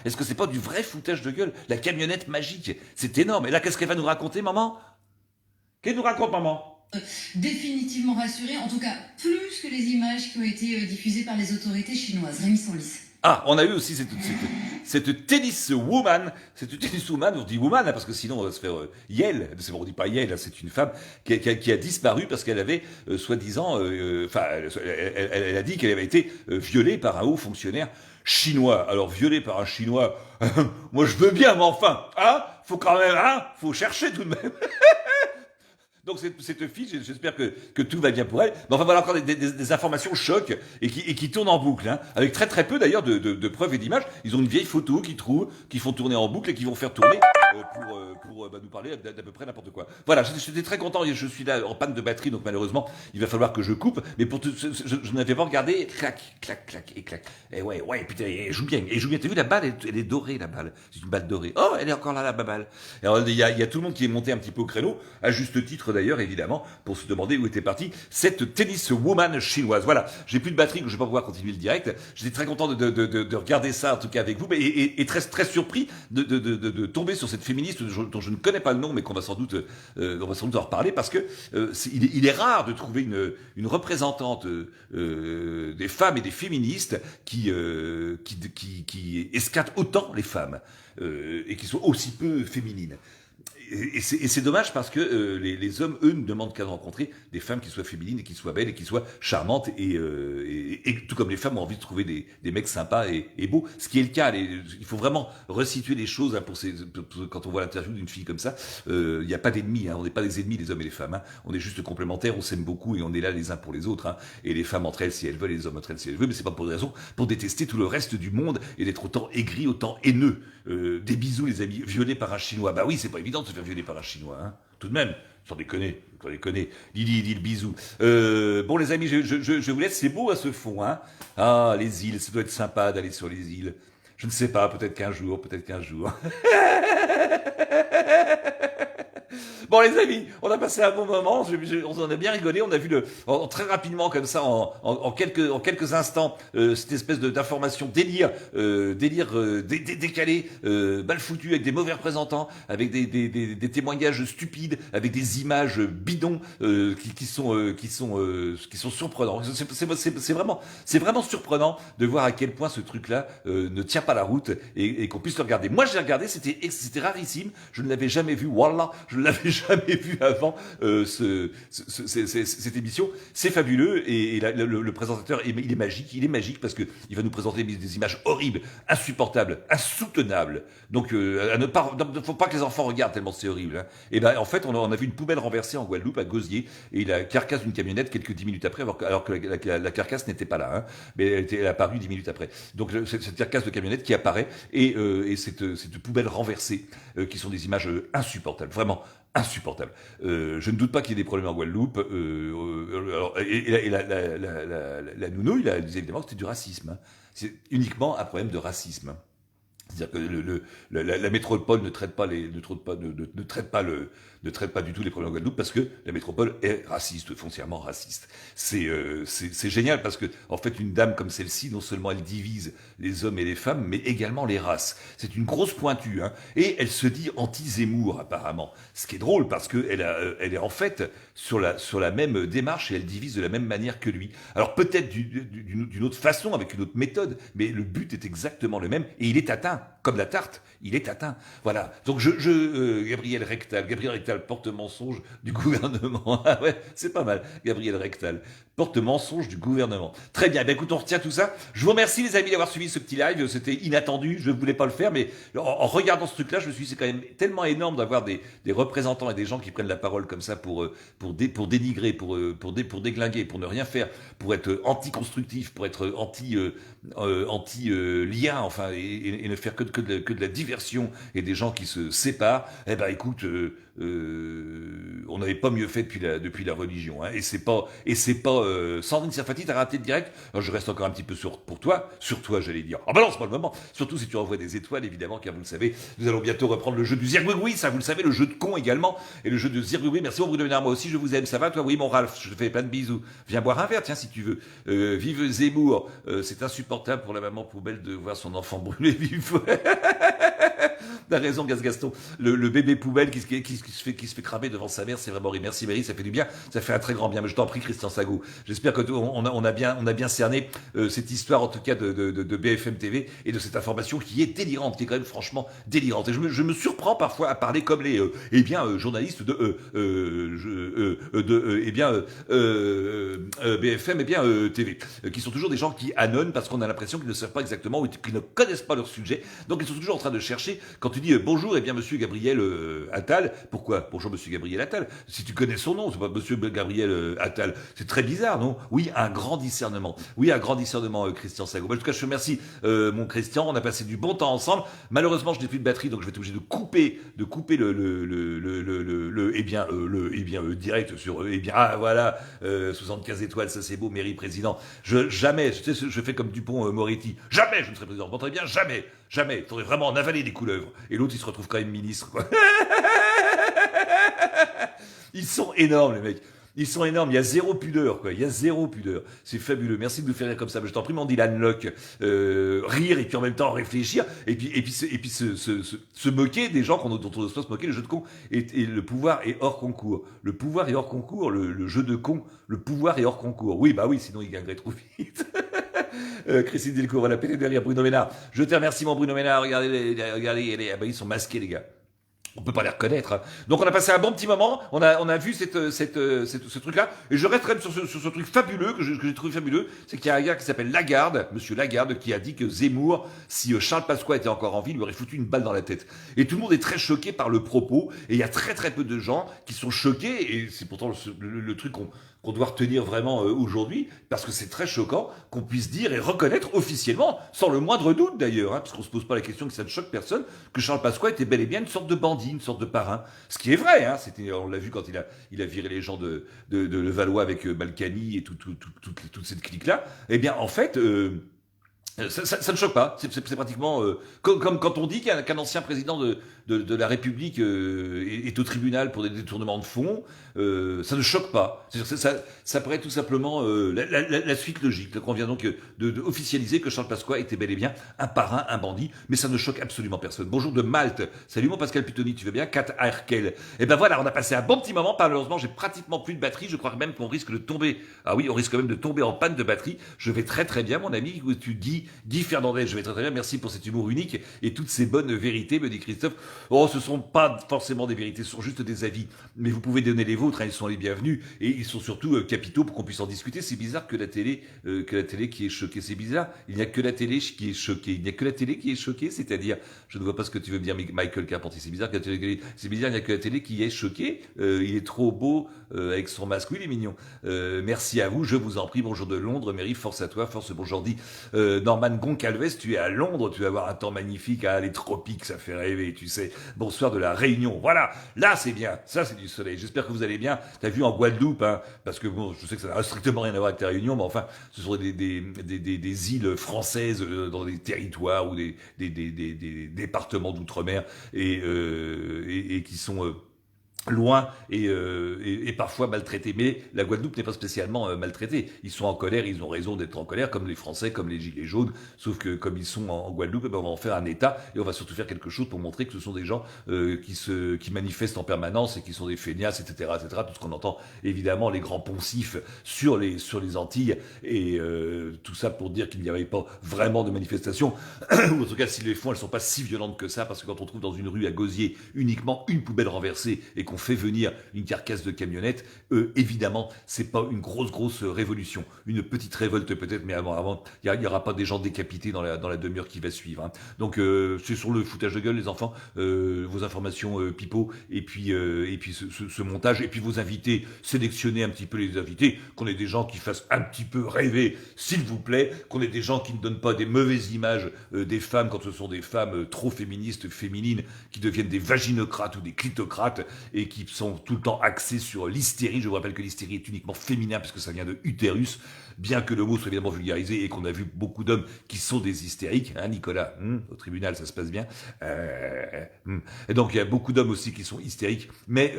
Est-ce que c'est pas du vrai foutage de gueule? La camionnette magique, c'est énorme. Et là, qu'est-ce qu'elle va nous raconter, maman? Qu'est-ce qu'elle nous raconte, maman? Définitivement rassuré, en tout cas plus que les images qui ont été diffusées par les autorités chinoises. Rémi Solis. Ah, on a eu aussi cette tennis woman, on dit woman, hein, parce que sinon on va se faire Yel, c'est bon, on dit pas Yel, hein, c'est une femme qui a disparu parce qu'elle avait, soi-disant, elle a dit qu'elle avait été violée par un haut fonctionnaire chinois. Alors, violée par un chinois, moi je veux bien, mais enfin, hein, faut quand même, hein, faut chercher tout de même. Donc cette fille, j'espère que tout va bien pour elle. Mais enfin voilà encore des informations chocs et qui tournent en boucle, hein, avec très peu d'ailleurs de preuves et d'images. Ils ont une vieille photo qui font tourner en boucle et qui vont faire tourner pour nous parler d'à peu près n'importe quoi. Voilà, j'étais très content. Je suis là en panne de batterie, donc malheureusement il va falloir que je coupe. Mais je n'avais pas regardé. Clac. Et ouais, putain, elle joue bien. T'as vu la balle, elle est dorée, la balle. C'est une balle dorée. Oh, elle est encore là, la balle. Alors il y a tout le monde qui est monté un petit peu au créneau, à juste titre d'ailleurs, évidemment, pour se demander où était partie cette tennis woman chinoise. Voilà, j'ai plus de batterie, donc je vais pas pouvoir continuer le direct. J'étais très content de regarder ça, en tout cas avec vous, et très surpris de tomber sur cette féministe dont je ne connais pas le nom, mais qu'on va sans doute en reparler, parce que il est rare de trouver une représentante des femmes et des féministes qui escatent autant les femmes et qui sont aussi peu féminines. et c'est dommage parce que les hommes, eux, ne demandent qu'à rencontrer des femmes qui soient féminines et qui soient belles et qui soient charmantes et tout comme les femmes ont envie de trouver des mecs sympas et beaux, ce qui est le cas. Il faut vraiment resituer les choses hein, quand on voit l'interview d'une fille comme ça. Il n'y a pas d'ennemis, hein, on n'est pas des ennemis les hommes et les femmes. Hein, on est juste complémentaires, on s'aime beaucoup et on est là les uns pour les autres. Hein, et les femmes entre elles si elles veulent, et les hommes entre elles si elles veulent, mais c'est pas pour des raisons pour détester tout le reste du monde et d'être autant aigri, autant haineux. Des bisous les amis, violés par un Chinois. Bah oui, c'est pas évident de se faire violer par un Chinois, hein. Tout de même, sans déconner. Lily, le bisou. Bon les amis, je vous laisse, c'est beau à ce fond, hein. Ah, les îles, ça doit être sympa d'aller sur les îles. Je ne sais pas, peut-être qu'un jour. Bon les amis, on a passé un bon moment, on en a bien rigolé, on a vu très rapidement comme ça, en quelques instants, cette espèce d'information délire décalé, mal foutu, avec des mauvais représentants, avec des témoignages stupides, avec des images bidons qui sont surprenants. C'est vraiment surprenant de voir à quel point ce truc-là ne tient pas la route et qu'on puisse le regarder. Moi j'ai regardé, c'était rarissime, je ne l'avais jamais vu, wallah, je ne l'avais jamais vu avant cette émission. C'est fabuleux et le présentateur il est magique parce que il va nous présenter des images horribles, insupportables, insoutenables. Donc ne faut pas que les enfants regardent tellement c'est horrible. Hein. Et ben en fait on a vu une poubelle renversée en Guadeloupe à Gosier et la carcasse d'une camionnette quelques 10 minutes après alors que la carcasse n'était pas là, hein, mais elle a apparu 10 minutes après. Donc cette carcasse de camionnette qui apparaît et cette poubelle renversée qui sont des images insupportables, vraiment insupportable. Je ne doute pas qu'il y ait des problèmes en Guadeloupe. La nounou, il disait évidemment que c'était du racisme. Hein. C'est uniquement un problème de racisme. C'est-à-dire que la métropole ne traite pas du tout les problèmes en Guadeloupe parce que la métropole est raciste, foncièrement raciste. C'est génial parce que en fait une dame comme celle-ci, non seulement elle divise les hommes et les femmes, mais également les races. C'est une grosse pointue, hein, et elle se dit anti-Zemmour apparemment. Ce qui est drôle parce que elle est en fait sur la même démarche et elle divise de la même manière que lui. Alors peut-être d'une autre façon, avec une autre méthode, mais le but est exactement le même et il est atteint. Comme la tarte, il est atteint. Voilà. Donc Gabriel Rectal porte mensonge du gouvernement. Ah ouais, c'est pas mal. Gabriel Rectal porte mensonge du gouvernement. Très bien. Ben écoute, on retient tout ça. Je vous remercie les amis d'avoir suivi ce petit live. C'était inattendu. Je ne voulais pas le faire, mais en regardant ce truc-là, je me suis dit c'est quand même tellement énorme d'avoir des représentants et des gens qui prennent la parole comme ça pour dénigrer, pour déglinguer, pour ne rien faire, pour être anti-constructif, pour être anti-lien, enfin, et ne faire que de la diversion et des gens qui se séparent. Eh ben écoute, on n'avait pas mieux fait depuis la religion, hein, et c'est pas Sandrine Serfati, t'as raté le direct. Alors, je reste encore un petit peu sur toi, j'allais dire. Ah bah non, c'est pas le moment. Surtout si tu envoies des étoiles, évidemment, car vous le savez, nous allons bientôt reprendre le jeu du Zirgouigoui, ça vous le savez, le jeu de con également, et le jeu de Zirgouigoui. Merci mon Bruno Ménard, moi aussi je vous aime, ça va toi? Oui mon Ralph, je te fais plein de bisous. Viens boire un verre, tiens si tu veux. Vive Zemmour, c'est insupportable pour la maman poubelle de voir son enfant brûler vif. T'as raison, Gaston. Le bébé poubelle qui se fait cramer devant sa mère, c'est vraiment horrible. Merci Mary, ça fait du bien, ça fait un très grand bien. Mais je t'en prie, Christian Sago. J'espère que on a bien cerné cette histoire, en tout cas de BFM TV et de cette information qui est délirante, qui est quand même franchement délirante. Et je me surprends parfois à parler comme les journalistes de BFM TV, qui sont toujours des gens qui annonnent parce qu'on a l'impression qu'ils ne savent pas exactement ou qu'ils ne connaissent pas leur sujet. Donc ils sont toujours en train de chercher. Quand tu dis bonjour, eh bien monsieur Gabriel Attal, pourquoi bonjour monsieur Gabriel Attal? Si tu connais son nom, c'est pas monsieur Gabriel Attal. C'est très bizarre, non? Oui, un grand discernement. Oui, un grand discernement, Christian Sago. En tout cas, je te remercie, mon Christian. On a passé du bon temps ensemble. Malheureusement, je n'ai plus de batterie, donc je vais être obligé de couper le direct sur 75 étoiles, ça c'est beau, mairie président. Jamais, tu sais, je fais comme Dupont-Moretti. Jamais je ne serai président. Bon, très bien, jamais. Il faudrait vraiment en avaler des couleuvres. Et l'autre, il se retrouve quand même ministre, quoi. Ils sont énormes, les mecs. Ils sont énormes. Il y a zéro pudeur, quoi. Il y a zéro pudeur. C'est fabuleux. Merci de nous faire rire comme ça. Je t'en prie, mon Dylan Locke. Rire et puis en même temps réfléchir. Et puis se moquer des gens dont on doit se moquer. Le jeu de con et le pouvoir est hors concours. Le pouvoir est hors concours. Le jeu de con. Le pouvoir est hors concours. Oui, bah oui, sinon il gagnerait trop vite. Christine Delcourt, elle a pété derrière Bruno Ménard. Je te remercie, mon Bruno Ménard. Regardez, ils sont masqués, les gars. On peut pas les reconnaître. Hein. Donc on a passé un bon petit moment, on a vu ce truc-là, et je reste quand même sur ce truc fabuleux que j'ai trouvé fabuleux, c'est qu'il y a un gars qui s'appelle Lagarde, Monsieur Lagarde, qui a dit que Zemmour, si Charles Pasqua était encore en vie, lui aurait foutu une balle dans la tête. Et tout le monde est très choqué par le propos, et il y a très très peu de gens qui sont choqués, et c'est pourtant le truc qu'on doit retenir vraiment aujourd'hui, parce que c'est très choquant qu'on puisse dire et reconnaître officiellement, sans le moindre doute d'ailleurs, hein, parce qu'on se pose pas la question que ça ne choque personne, que Charles Pasqua était bel et bien une sorte de bandit, une sorte de parrain. Ce qui est vrai, hein, on l'a vu quand il a viré les gens de Levallois avec Balkany et toute cette clique-là. Eh bien, en fait... ça ne choque pas. C'est pratiquement comme quand on dit qu'un ancien président de la République est au tribunal pour des détournements de fonds. Ça ne choque pas. Ça paraît tout simplement la suite logique. Donc on vient donc de officialiser que Charles Pasqua était bel et bien un parrain, un bandit, mais ça ne choque absolument personne. Bonjour de Malte. Salut mon Pascal Pitoni, tu vas bien? Kat Arkel. Et ben voilà, on a passé un bon petit moment. Malheureusement, j'ai pratiquement plus de batterie. Je crois même qu'on risque de tomber. Ah oui, on risque même de tomber en panne de batterie. Je vais très très bien, mon ami. Guy Fernandez, je vais très très bien. Merci pour cet humour unique et toutes ces bonnes vérités, me dit Christophe. Oh, ce sont pas forcément des vérités, ce sont juste des avis. Mais vous pouvez donner les vôtres, hein, ils sont les bienvenus et ils sont surtout capitaux pour qu'on puisse en discuter. C'est bizarre que la télé qui est choquée. C'est bizarre. Il n'y a que la télé qui est choquée. Il n'y a que la télé qui est choquée, c'est-à-dire, je ne vois pas ce que tu veux dire, Michael Carpentier. C'est bizarre que il n'y a que la télé qui est choquée. Il est trop beau avec son masque. Oui, il est mignon. Merci à vous, je vous en prie. Bonjour de Londres, Mary, force à toi, force. Bonjour dit Norman Goncalves, tu es à Londres, tu vas avoir un temps magnifique, ah, les tropiques, ça fait rêver, tu sais. Bonsoir de la Réunion. Voilà, là c'est bien, ça c'est du soleil. J'espère que vous allez bien. T'as vu en Guadeloupe, hein, parce que bon, je sais que ça n'a strictement rien à voir avec la Réunion, mais enfin, ce sont des îles françaises dans des territoires ou des départements d'outre-mer et qui sont loin et parfois maltraités. Mais la Guadeloupe n'est pas spécialement maltraitée. Ils sont en colère, ils ont raison d'être en colère, comme les Français, comme les Gilets jaunes, sauf que comme ils sont en Guadeloupe, eh ben on va en faire un État, et on va surtout faire quelque chose pour montrer que ce sont des gens qui manifestent en permanence et qui sont des feignasses, etc., etc., tout ce qu'on entend, évidemment, les grands poncifs sur les Antilles, et tout ça pour dire qu'il n'y avait pas vraiment de manifestation, ou en tout cas, s'ils les font, elles sont pas si violentes que ça, parce que quand on trouve dans une rue à Gosier uniquement une poubelle renversée, et qu'on fait venir une carcasse de camionnette, évidemment, c'est pas une grosse révolution. Une petite révolte peut-être, mais avant, il y aura pas des gens décapités dans la demi-heure qui va suivre. Hein. Donc, c'est sur le foutage de gueule, les enfants, vos informations pipeau, et puis ce montage, et puis vos invités, sélectionnez un petit peu les invités, qu'on ait des gens qui fassent un petit peu rêver, s'il vous plaît, qu'on ait des gens qui ne donnent pas des mauvaises images des femmes quand ce sont des femmes trop féministes, féminines, qui deviennent des vaginocrates ou des clitocrates, et qui sont tout le temps axés sur l'hystérie. Je vous rappelle que l'hystérie est uniquement féminin parce que ça vient de utérus, bien que le mot soit évidemment vulgarisé et qu'on a vu beaucoup d'hommes qui sont des hystériques, hein Nicolas, au tribunal ça se passe bien, et donc il y a beaucoup d'hommes aussi qui sont hystériques, mais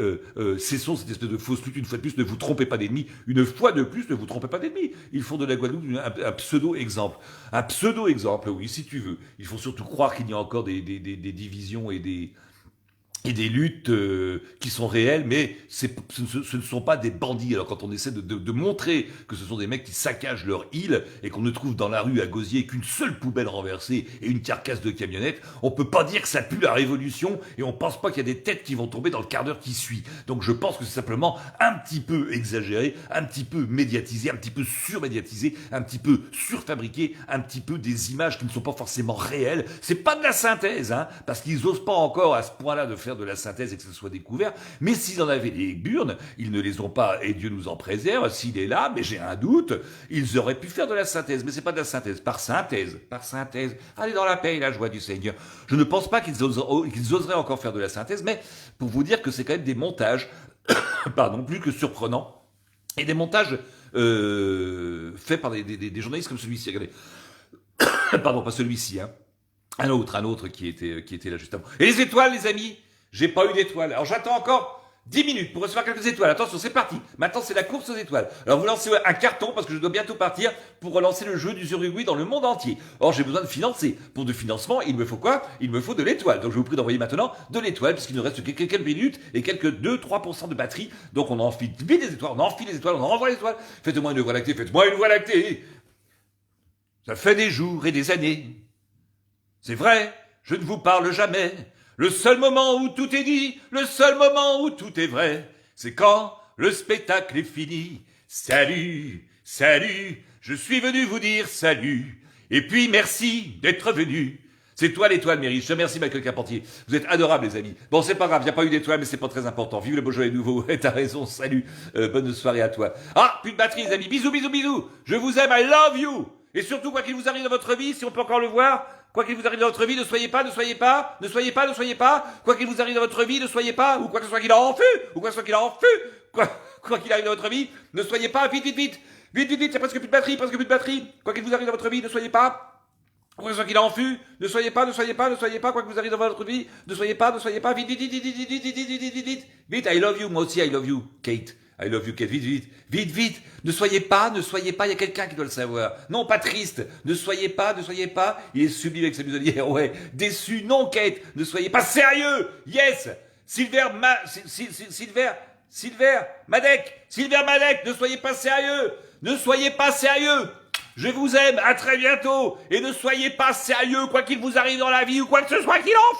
cessons cette espèce de fausse lutte, une fois de plus, ne vous trompez pas d'ennemis, une fois de plus, ne vous trompez pas d'ennemis. Ils font de la Guadeloupe un pseudo-exemple, oui, si tu veux. Il faut surtout croire qu'il y a encore des divisions et des luttes qui sont réelles, mais ce ne sont pas des bandits. Alors quand on essaie de montrer que ce sont des mecs qui saccagent leur île et qu'on ne trouve dans la rue à Gosier qu'une seule poubelle renversée et une carcasse de camionnette, on peut pas dire que ça pue la révolution, et on pense pas qu'il y a des têtes qui vont tomber dans le quart d'heure qui suit. Donc je pense que c'est simplement un petit peu exagéré, un petit peu médiatisé, un petit peu surmédiatisé, un petit peu surfabriqué, un petit peu des images qui ne sont pas forcément réelles. C'est pas de la synthèse, hein, parce qu'ils osent pas encore à ce point-là de faire de la synthèse et que ce soit découvert, mais s'ils en avaient les burnes, ils ne les ont pas, et Dieu nous en préserve, s'il est là, mais j'ai un doute, ils auraient pu faire de la synthèse, mais c'est pas de la synthèse, par synthèse, allez dans la paix et la joie du Seigneur. Je ne pense pas qu'ils oseraient encore faire de la synthèse, mais pour vous dire que c'est quand même des montages, pardon, plus que surprenants, et des montages faits par des journalistes comme celui-ci, regardez, pardon, pas celui-ci, hein, un autre qui était là juste avant. Et les étoiles, les amis, j'ai pas eu d'étoiles. Alors j'attends encore 10 minutes pour recevoir quelques étoiles. Attention, c'est parti. Maintenant, c'est la course aux étoiles. Alors vous lancez un carton parce que je dois bientôt partir pour relancer le jeu du Uruguay dans le monde entier. Or, j'ai besoin de financer. Pour de financement, il me faut quoi? Il me faut de l'étoile. Donc je vous prie d'envoyer maintenant de l'étoile puisqu'il nous reste quelques minutes et quelques 2-3% de batterie. Donc on enfile vite les étoiles, on enfile les étoiles, on envoie les étoiles. Faites-moi une voie lactée, faites-moi une voie lactée. Ça fait des jours et des années. C'est vrai, je ne vous parle jamais. Le seul moment où tout est dit, le seul moment où tout est vrai, c'est quand le spectacle est fini. Salut, salut, je suis venu vous dire salut. Et puis merci d'être venu. C'est toi l'étoile, Méry. Je te remercie, Michael Carpentier. Vous êtes adorables, les amis. Bon, c'est pas grave, il n'y a pas eu d'étoile, mais c'est pas très important. Vive le Beaujolais nouveau. T'as raison, salut. Bonne soirée à toi. Ah, plus de batterie, les amis. Bisous, bisous, bisous. Je vous aime, I love you. Et surtout, quoi qu'il vous arrive dans votre vie, si on peut encore le voir, quoi qu'il vous arrive dans votre vie, ne soyez pas, ne soyez pas, ne soyez pas, ne soyez pas. Quoi qu'il vous arrive dans votre vie, ne soyez pas, ou quoi que ce soit qu'il en fût, ou quoi que ce soit qu'il en fût. Quoi qu'il arrive dans votre vie, ne soyez pas, vite, vite, vite. Vite, vite, vite, il y a presque plus de batterie, presque plus de batterie. Quoi qu'il vous arrive dans votre vie, ne soyez pas. Quoi que ce soit qu'il en fût, ne soyez pas, ne soyez pas, ne soyez pas, quoi que vous arrive dans votre vie, ne soyez pas, vite, vite, vite, vite, vite, vite, vite, vite, vite, vite, vite, I love you, moi aussi, I love you, Kate. I love you, Kate, vite, vite, vite, vite, ne soyez pas, il y a quelqu'un qui doit le savoir. Non, pas triste, ne soyez pas, il est sublime avec sa muselière, ouais, déçu, non, Kate, ne soyez pas sérieux, yes, Silver Madec, ne soyez pas sérieux, je vous aime, à très bientôt, et ne soyez pas sérieux, quoi qu'il vous arrive dans la vie ou quoi que ce soit qu'il en fait.